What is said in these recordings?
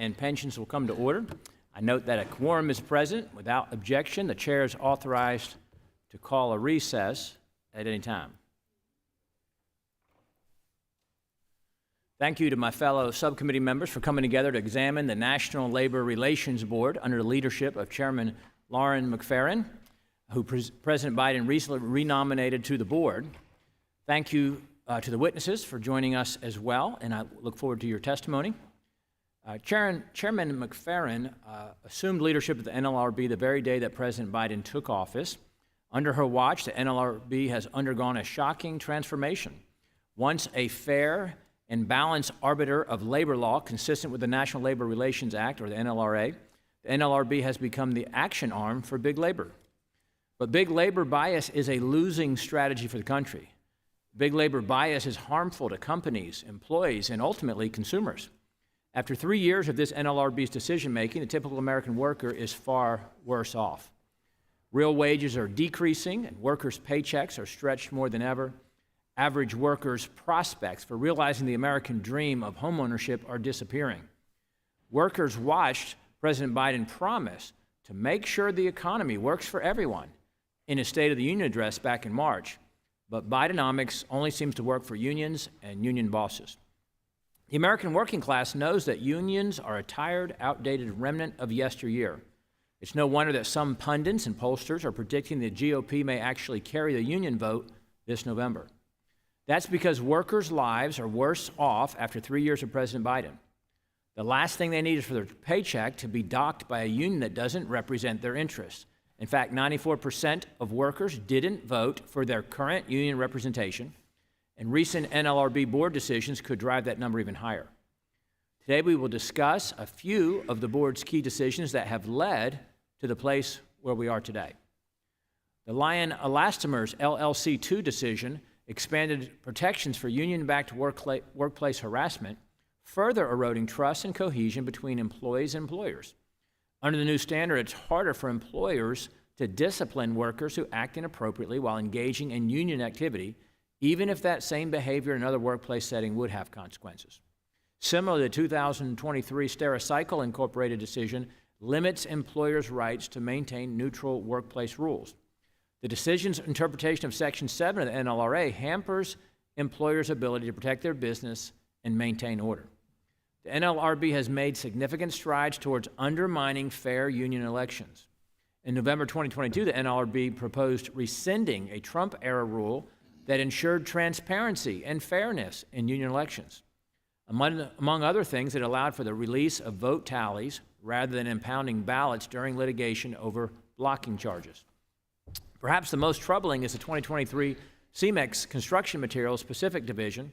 and pensions will come to order. I note that a quorum is present. Without objection, the chair is authorized to call a recess at any time. Thank you to my fellow subcommittee members for coming together to examine the National Labor Relations Board under the leadership of Chairman Lauren McFerrin, who President Biden recently renominated to the board. Thank you to the witnesses for joining us as well, and I look forward to your testimony. Chairman McFerrin assumed leadership of the NLRB the very day that President Biden took office. Under her watch, the NLRB has undergone a shocking transformation. Once a fair and balanced arbiter of labor law consistent with the National Labor Relations Act, or the NLRA, the NLRB has become the action arm for big labor. But big labor bias is a losing strategy for the country. Big labor bias is harmful to companies, employees, and ultimately consumers. After 3 years of this NLRB's decision-making, the typical American worker is far worse off. Real wages are decreasing, and workers' paychecks are stretched more than ever. Average workers' prospects for realizing the American dream of homeownership are disappearing. Workers watched President Biden promise to make sure the economy works for everyone in his State of the Union address back in March, but Bidenomics only seems to work for unions and union bosses. The American working class knows that unions are a tired, outdated remnant of yesteryear. It's no wonder that some pundits and pollsters are predicting the GOP may actually carry the union vote this November. That's because workers' lives are worse off after 3 years of President Biden. The last thing they need is for their paycheck to be docked by a union that doesn't represent their interests. In fact, 94% of workers didn't vote for their current union representation, and recent NLRB board decisions could drive that number even higher. Today, we will discuss a few of the board's key decisions that have led to the place where we are today. The Lion Elastomers LLC 2 decision expanded protections for union-backed workplace harassment, further eroding trust and cohesion between employees and employers. Under the new standard, it's harder for employers to discipline workers who act inappropriately while engaging in union activity, even if that same behavior in another workplace setting would have consequences. Similarly, the 2023 Stericycle Incorporated decision limits employers' rights to maintain neutral workplace rules. The decision's interpretation of Section 7 of the NLRA hampers employers' ability to protect their business and maintain order. The NLRB has made significant strides towards undermining fair union elections. In November 2022, the NLRB proposed rescinding a Trump-era rule that ensured transparency and fairness in union elections. Among other things, it allowed for the release of vote tallies rather than impounding ballots during litigation over blocking charges. Perhaps the most troubling is the 2023 CMEX Construction Materials Specific Division,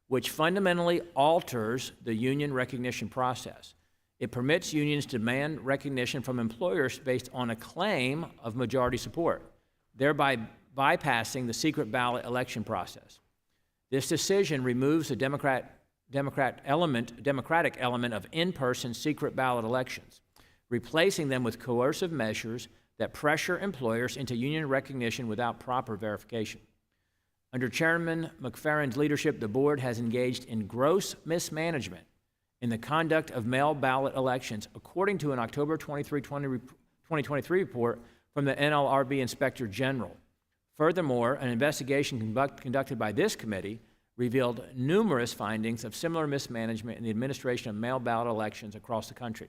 which fundamentally alters the union recognition process. It permits unions to demand recognition from employers based on a claim of majority support, thereby bypassing the secret ballot election process. This decision removes the democratic element of in-person secret ballot elections, replacing them with coercive measures that pressure employers into union recognition without proper verification. Under Chairman McFerrin's leadership, the board has engaged in gross mismanagement in the conduct of mail ballot elections, according to an October 2023 report from the NLRB Inspector General. Furthermore, an investigation conducted by this committee revealed numerous findings of similar mismanagement in the administration of mail ballot elections across the country.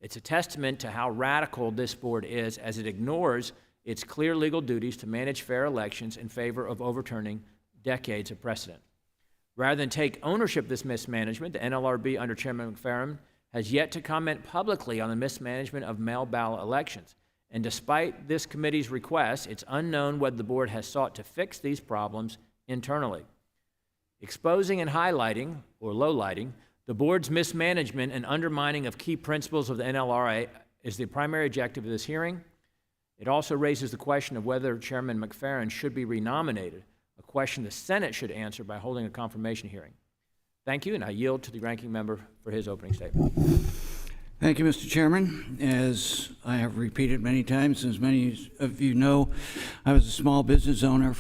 It's a testament to how radical this board is, as it ignores its clear legal duties to manage fair elections in favor of overturning decades of precedent. Rather than take ownership of this mismanagement, the NLRB under Chairman McFerrin has yet to comment publicly on the mismanagement of mail ballot elections. And despite this committee's request, it's unknown whether the board has sought to fix these problems internally. Exposing and highlighting, or lowlighting, the board's mismanagement and undermining of key principles of the NLRA is the primary objective of this hearing. It also raises the question of whether Chairman McFerrin should be renominated, a question the Senate should answer by holding a confirmation hearing. Thank you, and I yield to the ranking member for his opening statement. Thank you, Mr. Chairman. As I have repeated many times, as many of you know, I was a small business owner